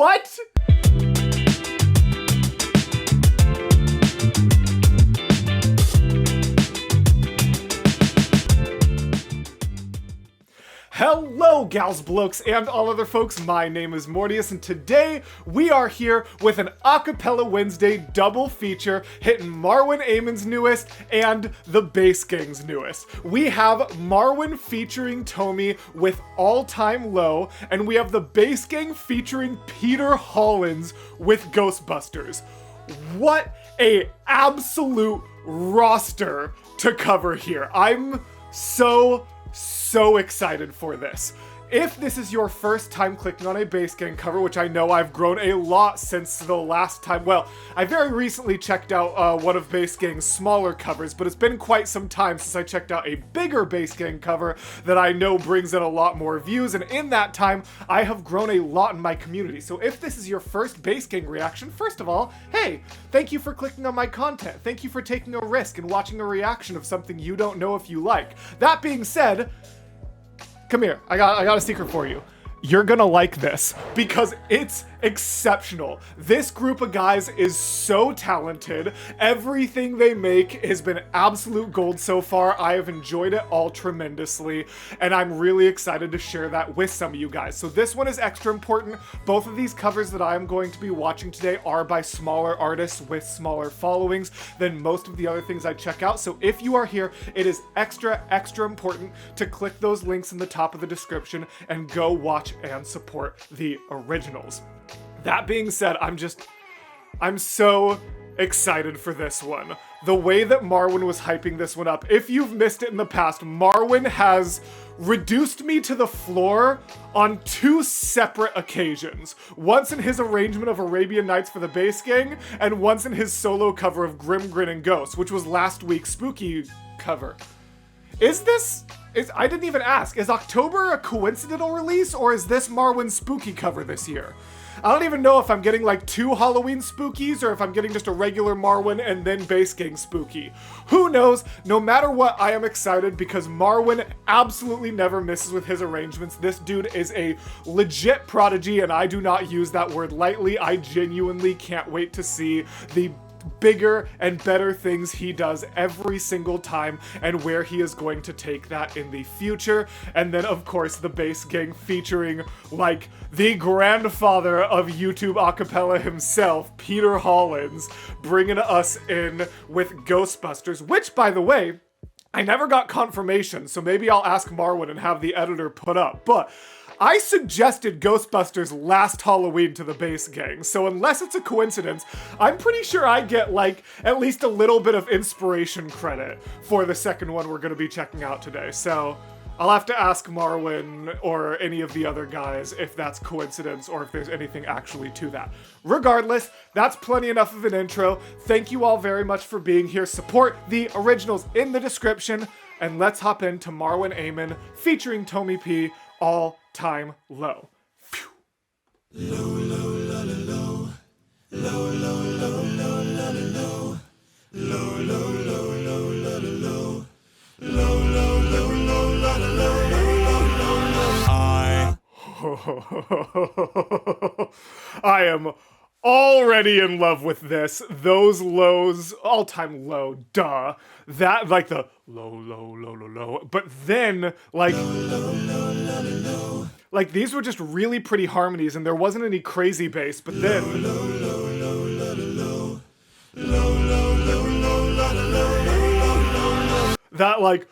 What? Hello, gals, blokes, and all other folks. My name is Mortius, and today we are here with an Acapella Wednesday double feature hitting Marwan Ayman's newest and the Bass Gang's newest. We have Marwan featuring Tommy with All Time Low, and we have the Bass Gang featuring Peter Hollins with Ghostbusters. What a absolute roster to cover here. I'm so excited for this. If this is your first time clicking on a Bass Gang cover, which I know I've grown a lot since the last time, well, I very recently checked out one of Bass Gang's smaller covers, but it's been quite some time since I checked out a bigger Bass Gang cover that I know brings in a lot more views, and in that time, I have grown a lot in my community. So if this is your first Bass Gang reaction, first of all, hey, thank you for clicking on my content. Thank you for taking a risk and watching a reaction of something you don't know if you like. That being said, come here, I got a secret for you. You're gonna like this because it's exceptional. This group of guys is so talented. Everything they make has been absolute gold so far. I have enjoyed it all tremendously, and I'm really excited to share that with some of you guys. So this one is extra important. Both of these covers that I am going to be watching today are by smaller artists with smaller followings than most of the other things I check out. So if you are here, it is extra important to click those links in the top of the description and go watch and support the originals. That being said, I'm so excited for this one. The way that Marwan was hyping this one up, if you've missed it in the past, Marwan has reduced me to the floor on 2 separate occasions. Once in his arrangement of Arabian Nights for the Bass Gang, and once in his solo cover of Grim Grin and Ghost, which was last week's spooky cover. I didn't even ask, is October a coincidental release, or is this Marwan's spooky cover this year? I don't even know if I'm getting like 2 Halloween spookies or if I'm getting just a regular Marwan and then Bass Gang spooky. Who knows? No matter what, I am excited because Marwan absolutely never misses with his arrangements. This dude is a legit prodigy, and I do not use that word lightly. I genuinely can't wait to see the bigger and better things he does every single time and where he is going to take that in the future. And then of course the Bass Gang featuring like the grandfather of YouTube acapella himself, Peter Hollins, bringing us in with Ghostbusters, which by the way, I never got confirmation, so maybe I'll ask Marwan and have the editor put up, but I suggested Ghostbusters last Halloween to the Bass Gang, so unless it's a coincidence, I'm pretty sure I get like at least a little bit of inspiration credit for the second one we're gonna be checking out today. So I'll have to ask Marwan or any of the other guys if that's coincidence or if there's anything actually to that. Regardless, that's plenty enough of an intro. Thank you all very much for being here. Support the originals in the description, and let's hop into Marwan Ayman featuring Tommy P, All Time Low. Phew. Low, low, low, low, low, low, low, low, low, low, low, low, low, low, low, low, I am already in love with this. Those lows, all time low, duh. That, like the low, low, low, low, low. But then, like, like these were just really pretty harmonies and there wasn't any crazy bass, but then that like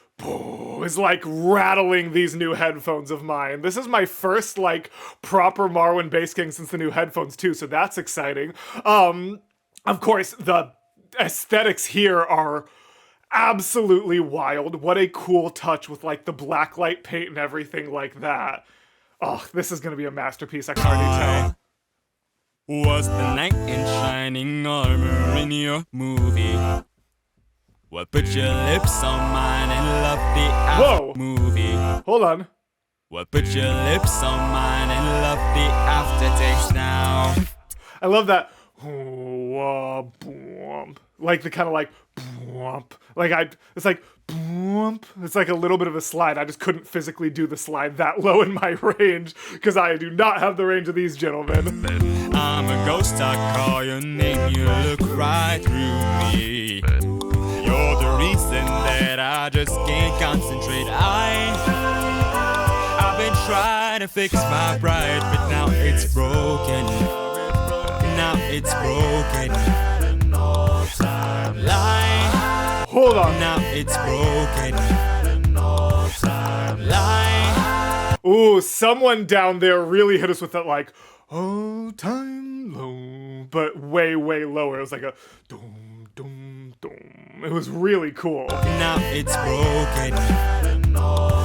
is like rattling these new headphones of mine. This is my first like proper Marwan Bass Gang since the new headphones too, so that's exciting. Of course, the aesthetics here are absolutely wild. What a cool touch with like the blacklight paint and everything like that. Oh, this is gonna be a masterpiece, I can already tell. Was the knight in shining armor in your movie? Well, put your lips on mine and love the Whoa. movie. Hold on. Well, put your lips on mine and love the aftertaste now. I love that. Like the kind of like boomp. It's like boomp. It's like a little bit of a slide. I just couldn't physically do the slide that low in my range because I do not have the range of these gentlemen. I'm a ghost, I call your name, you look right through me. You're the reason that I just can't concentrate. I've been trying to fix my pride, but now it's broken. Now it's broken. Lie. Hold on. Now it's broken. Lie. Ooh, someone down there really hit us with that like, oh, time low, but way, way lower. It was like a doom, doom, doom. It was really cool. Now it's broken. Lie.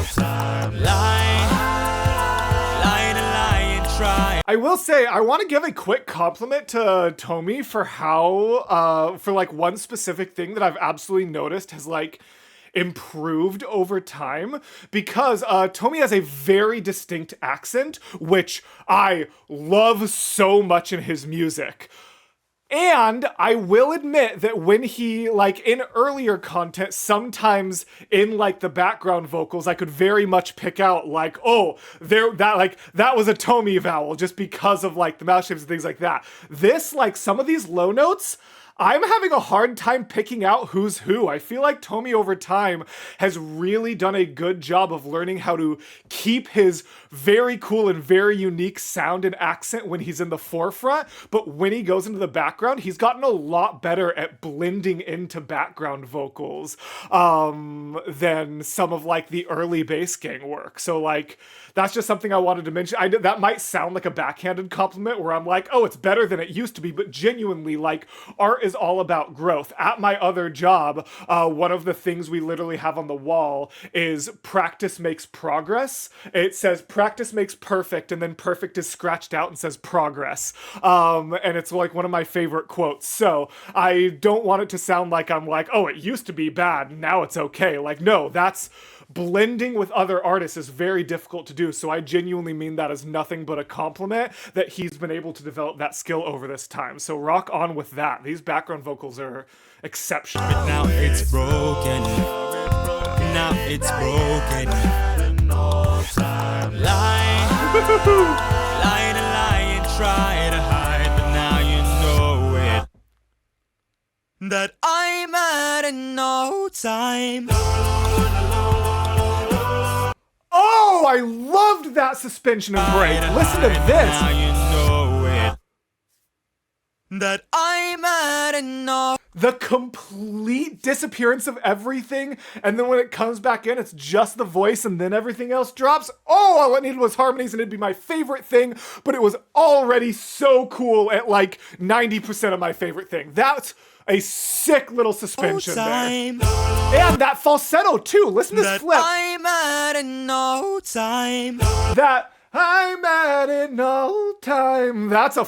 Lie to lie and try. I will say, I want to give a quick compliment to Tommy for how, for like one specific thing that I've absolutely noticed has like improved over time, because Tommy has a very distinct accent, which I love so much in his music. And I will admit that when he, like, in earlier content, sometimes in, like, the background vocals, I could very much pick out, like, oh, that was a Tommy vowel, just because of, like, the mouth shapes and things like that. This, like, some of these low notes, I'm having a hard time picking out who's who. I feel like Tommy over time has really done a good job of learning how to keep his very cool and very unique sound and accent when he's in the forefront, but when he goes into the background, he's gotten a lot better at blending into background vocals than some of like the early bass gang work. So like, that's just something I wanted to mention. I know that might sound like a backhanded compliment where I'm like, oh, it's better than it used to be, but genuinely, like, art is all about growth. At my other job, one of the things we literally have on the wall is practice makes progress. It says practice makes perfect, and then perfect is scratched out and says progress. And it's like one of my favorite quotes. So I don't want it to sound like I'm like, oh, it used to be bad, now it's okay. Like, no, that's blending with other artists is very difficult to do, so I genuinely mean that as nothing but a compliment that he's been able to develop that skill over this time. So rock on with that. These background vocals are exceptional. But now it's broken. Now it's broken. Lie. Lie to lie and try to hide, but now you know it. That I'm at no time. Oh, I loved that suspension and break. Listen to this. Now you know it. That I'm at no. The complete disappearance of everything, and then when it comes back in, it's just the voice, and then everything else drops. Oh, all it needed was harmonies, and it'd be my favorite thing, but it was already so cool at like 90% of my favorite thing. That's a sick little suspension there. And that falsetto too. Listen to this flip. I'm at no time. That I'm at it no time. That's a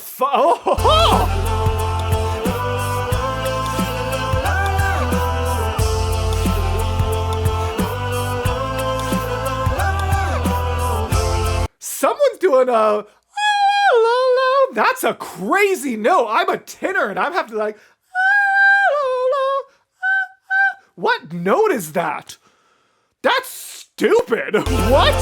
Someone's doing a that's a crazy note. I'm a tenor and I'm having to like what note is that? That's stupid. What?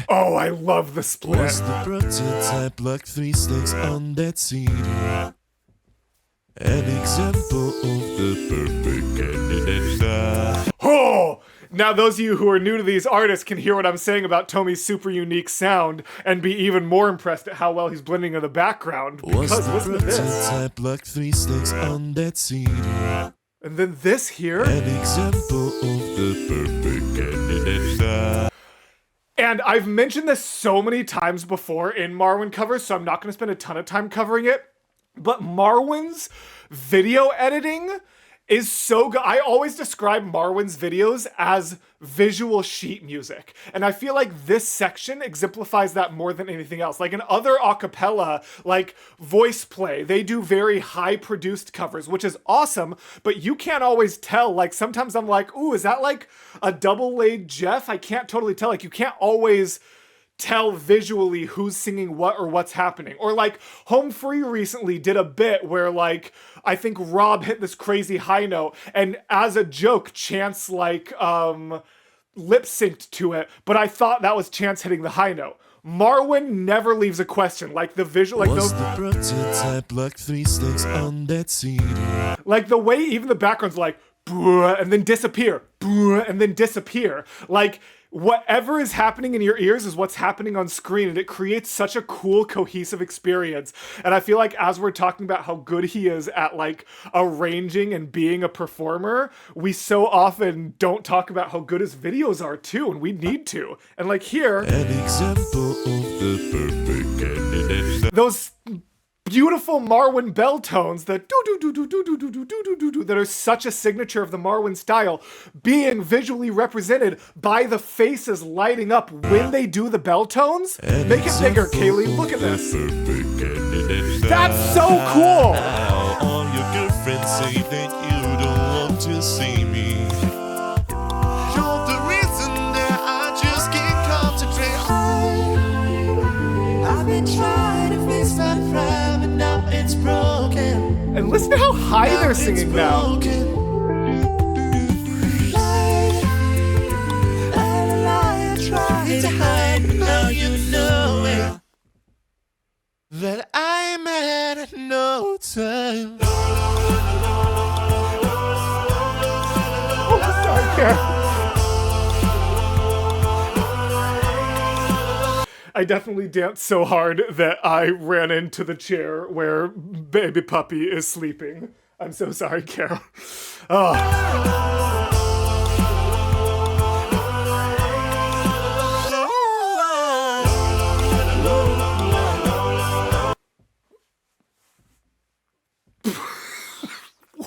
Oh, I love the split. Was the prototype like 3 sticks on that CD? An example of the perfect candidate. Oh! Now those of you who are new to these artists can hear what I'm saying about Tommy's super unique sound and be even more impressed at how well he's blending in the background. Was Because the listen to this. prototype like 3 sticks on that CD? And then this here. An example of the perfect candidate. And I've mentioned this so many times before in Marwan covers, so I'm not going to spend a ton of time covering it. But Marwan's video editing is so good. I always describe Marwan's videos as visual sheet music. And I feel like this section exemplifies that more than anything else. Like in other acapella, like voice play, they do very high produced covers, which is awesome, but you can't always tell. Like sometimes I'm like, ooh, is that like a double laid Jeff? I can't totally tell. Like you can't always tell visually who's singing what or what's happening. Or like Home Free recently did a bit where like I think Rob hit this crazy high note, and as a joke, Chance like lip synced to it, but I thought that was Chance hitting the high note. Marwan never leaves a question, like the visual, like Was the prototype like 3 sticks on that CD? like the way even the background's like and then disappear, and then disappear. Like whatever is happening in your ears is what's happening on screen, and it creates such a cool, cohesive experience. And I feel like as we're talking about how good he is at like arranging and being a performer, we so often don't talk about how good his videos are too, and we need to. And like here, An example of the perfect candidate. those beautiful Marwan bell tones that that are such a signature of the Marwan style, being visually represented by the faces lighting up when they do the bell tones. Make it bigger, Kaylee. Look at this. That's so cool. Now all your girlfriends say that you don't want to see me. You're the reason that I just can't concentrate. I've been trying to fix my pride, but now it's broken. And listen to how high they're singing now. To hide, but now you know it. That I'm at no time. Oh, sorry, Karen. I definitely danced so hard that I ran into the chair where baby puppy is sleeping. I'm so sorry, Carol. Oh.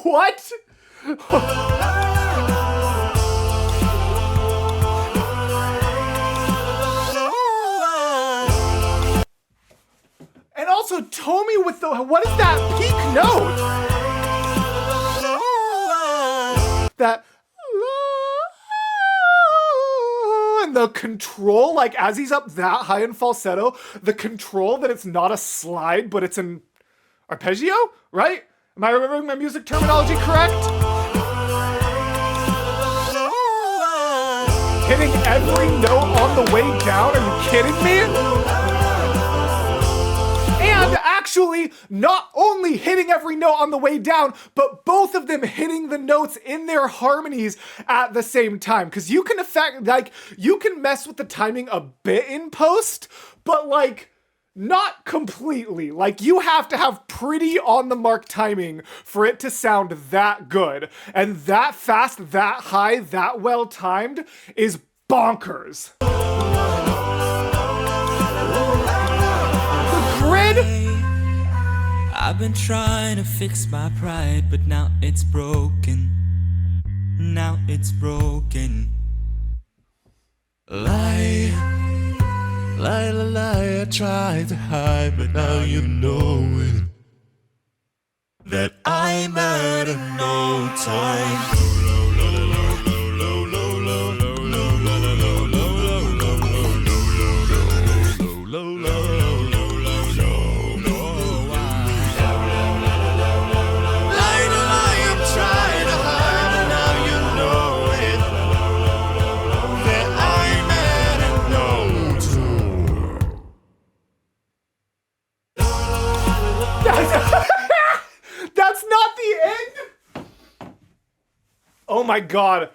What? And also, Tommy with the, what is that peak note? That, and the control, like as he's up that high in falsetto, the control that it's not a slide, but it's an arpeggio, right? Am I remembering my music terminology correct? Hitting every note on the way down, are you kidding me? And actually, not only hitting every note on the way down, but both of them hitting the notes in their harmonies at the same time. Because you can you can mess with the timing a bit in post, but like, not completely. Like, you have to have pretty on the mark timing for it to sound that good. And that fast, that high, that well timed is bonkers. The grid. I've been trying to fix my pride, but now it's broken. Now it's broken. Lie, lie, lie, lie. I tried to hide, but now you know it. That I'm out of no time. That's not the end. Oh my god.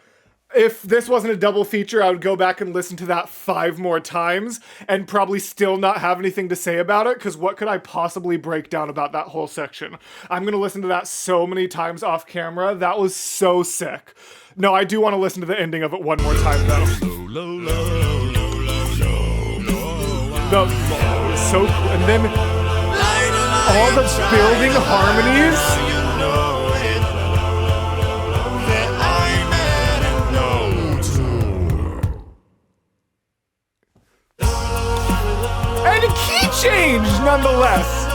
If this wasn't a double feature, I would go back and listen to that 5 more times and probably still not have anything to say about it, because what could I possibly break down about that whole section? I'm gonna listen to that so many times off camera. That was so sick. No, I do want to listen to the ending of it one more time though. So cool. And then all the building harmonies. And a key change, nonetheless.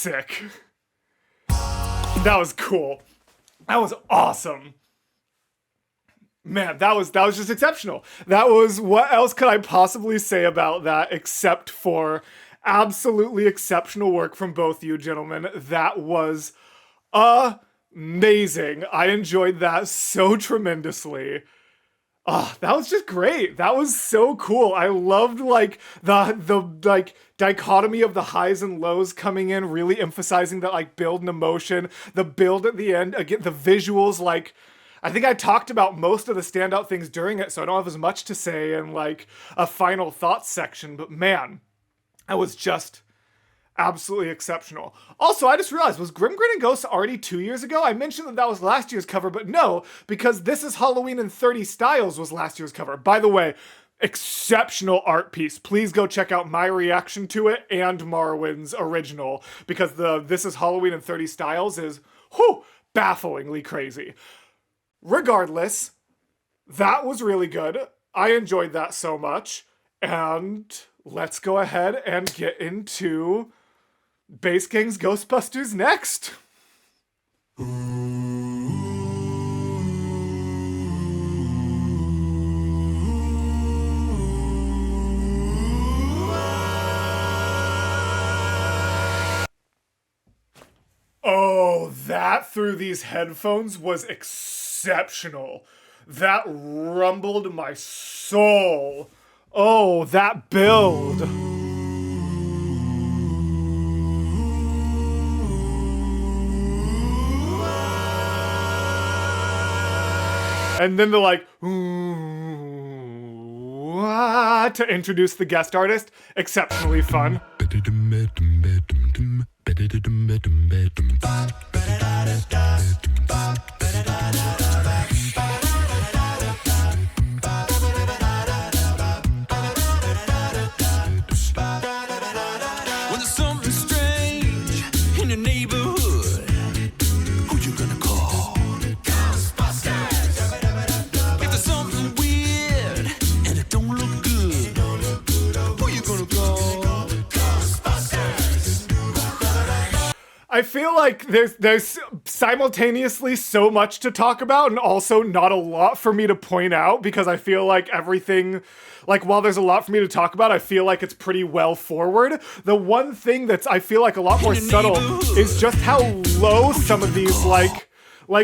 sick. That was cool. That was awesome. Man, that was just exceptional. That was, what else could I possibly say about that except for absolutely exceptional work from both you gentlemen. That was amazing. I enjoyed that so tremendously. That was just great. That was so cool. I loved like the like dichotomy of the highs and lows coming in, really emphasizing that like build and emotion, the build at the end, again, the visuals. Like, I think I talked about most of the standout things during it, so I don't have as much to say in like a final thoughts section, but man, that was just absolutely exceptional. Also, I just realized, was Grim Grin and Ghosts already 2 years ago? I mentioned that was last year's cover, but no, because This Is Halloween in 30 Styles was last year's cover. By the way, exceptional art piece. Please go check out my reaction to it and Marwan's original, because the This Is Halloween in 30 Styles is, bafflingly crazy. Regardless, that was really good. I enjoyed that so much. And let's go ahead and get into Bass Gang's Ghostbusters next. Oh, that through these headphones was exceptional. That rumbled my soul. Oh, that build. And then the like, to introduce the guest artist. Exceptionally fun. I feel like there's simultaneously so much to talk about and also not a lot for me to point out, because I feel like everything, like while there's a lot for me to talk about, I feel like it's pretty well forward. The one thing that's I feel like a lot more subtle is just how low some of these like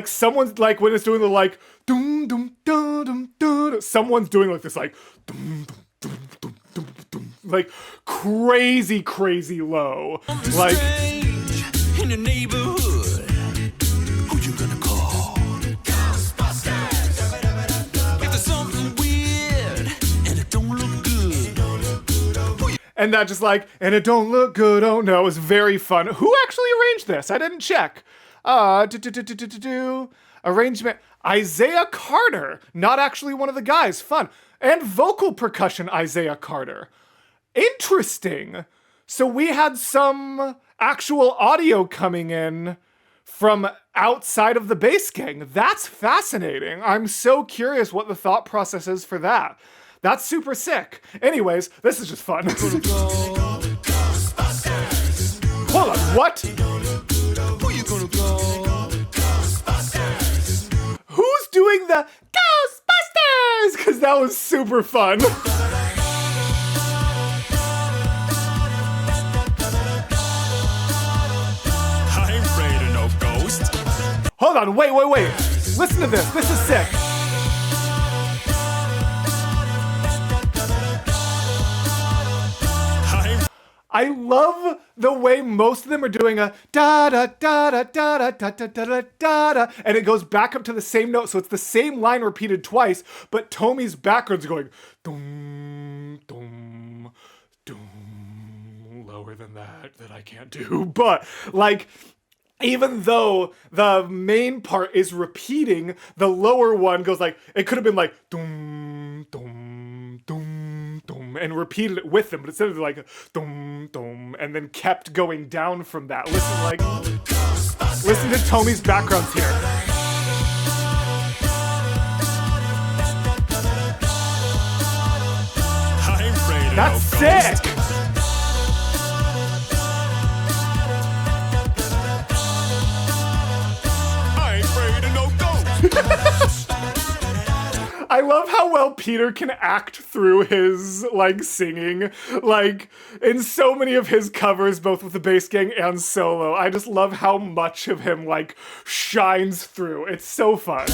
someone's like when it's doing the like dum dum dum dum dum, someone's doing like this like dum dum dum dum dum dum, like crazy low, like. In the neighborhood, who you gonna call? Ghostbusters. If there's something weird and it don't look good, and that just like, and it don't look good. Oh no, it was very fun. Who actually arranged this? I didn't check. Arrangement. Isaiah Carter, not actually one of the guys. Fun. And vocal percussion. Isaiah Carter. Interesting. So we had some actual audio coming in from outside of the Bass Gang. That's fascinating. I'm so curious what the thought process is for that. That's super sick. Anyways, this is just fun. Hold on, what? Who's doing the Ghostbusters? Because that was super fun. Hold on, wait. Listen to this. This is sick. I love the way most of them are doing a da da da da da da da da da da da, and it goes back up to the same note, so it's the same line repeated twice, but Tommy's background's going dum dum dum, lower than that I can't do, but like. Even though the main part is repeating, the lower one goes like, it could have been like, dum, dum, dum, dum, and repeated it with them, but instead of like, dum, dum, and then kept going down from that. Listen to Tommy's backgrounds here. That's sick! I love how well Peter can act through his, like, singing, like, in so many of his covers, both with the bass gang and solo. I just love how much of him, like, shines through. It's so fun.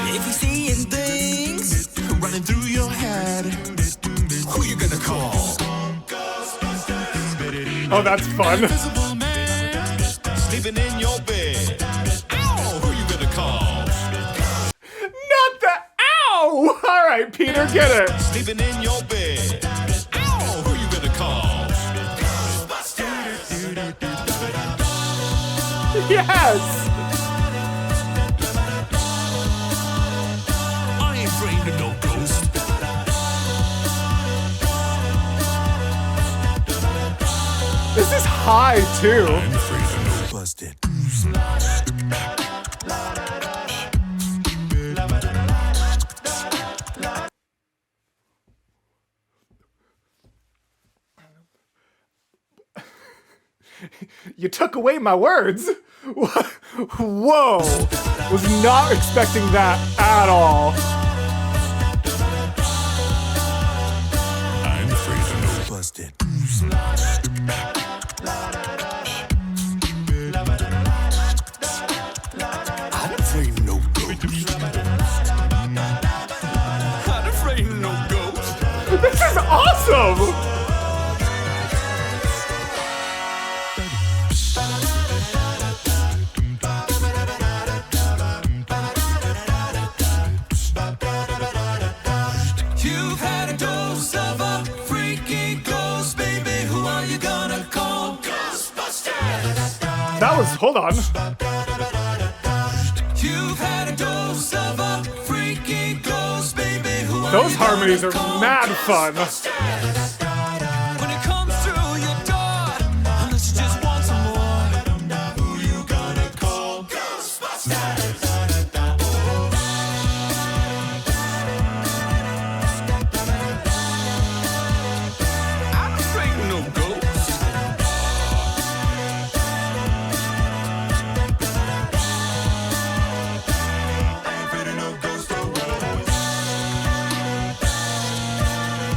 If you're seeing things running through your head, who you gonna call? Oh, that's fun. Invisible man sleeping in your bed. Ow, who you gonna call? Not the ow! All right, Peter, get it. Sleeping in your bed. Ow, who you gonna call? Yes! I ain't afraid of no ghost. This is high, too. I'm afraid of no busted. You took away my words. Whoa. Was not expecting that at all. I'm afraid of no busted. I'm afraid of no ghost. Not afraid of no ghost. This is awesome. You've had a dose of a freaky ghost, baby. Who are you gonna call? Ghostbusters. That was, hold on. You've had a dose of a freaky ghost, baby. Who are Those you harmonies gonna are call? mad fun. When it comes through your door, unless you just want some more. Who you gonna call? Ghostbusters. I'm afraid of no ghosts.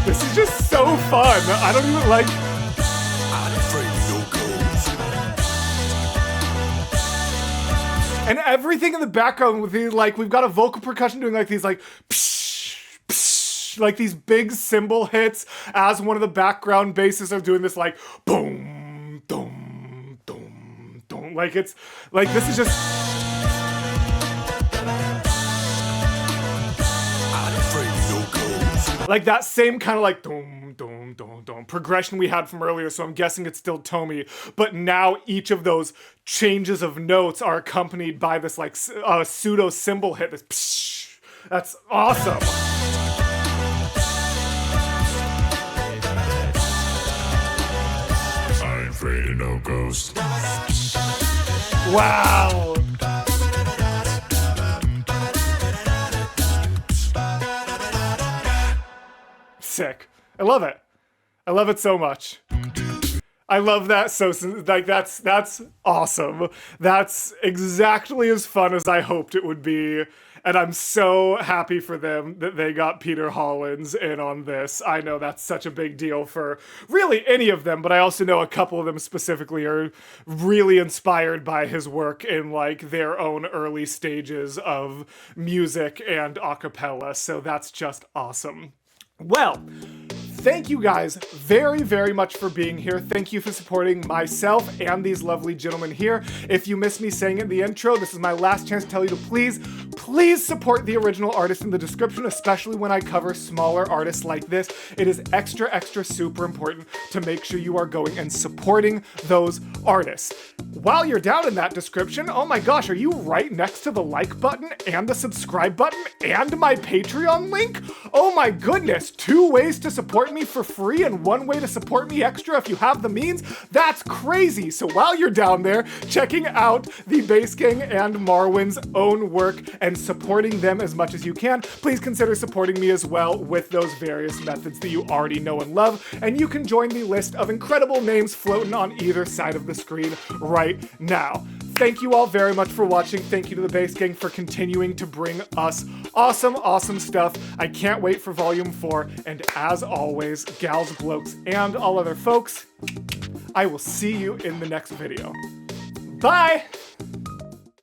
This is just so fun. I don't even like... I'm afraid of no ghost. And everything in the background with the, like, we've got a vocal percussion doing like these, like, psh, psh, like these big cymbal hits as one of the background basses are doing this, like, boom, boom, boom, boom. Like, it's, like, this is just... I'm afraid of no ghost. like that same kind of like dum dum dum dum progression we had from earlier, so I'm guessing it's still Tommy, but now each of those changes of notes are accompanied by this like pseudo cymbal hit, this psh. That's awesome. I'm afraid of no ghost. Wow. Sick. I love it. I love it so much. I love that so, like, that's awesome. That's exactly as fun as I hoped it would be. And I'm so happy for them that they got Peter Hollins in on this. I know that's such a big deal for really any of them, but I also know a couple of them specifically are really inspired by his work in like their own early stages of music and acapella. So that's just awesome. Well, thank you guys very, very much for being here. Thank you for supporting myself and these lovely gentlemen here. If you missed me saying in the intro, this is my last chance to tell you to please support the original artist in the description, especially when I cover smaller artists like this. It is extra, extra super important to make sure you are going and supporting those artists. While you're down in that description, oh my gosh, are you right next to the like button and the subscribe button and my Patreon link? Oh my goodness, 2 ways to support support me for free and one way to support me extra if you have the means, that's crazy. So while you're down there checking out the Bass Gang and Marwan's own work and supporting them as much as you can, please consider supporting me as well with those various methods that you already know and love. And you can join the list of incredible names floating on either side of the screen right now. Thank you all very much for watching. Thank you to the Bass Gang for continuing to bring us awesome stuff. I can't wait for Volume 4. And as always, gals, blokes, and all other folks, I will see you in the next video. Bye!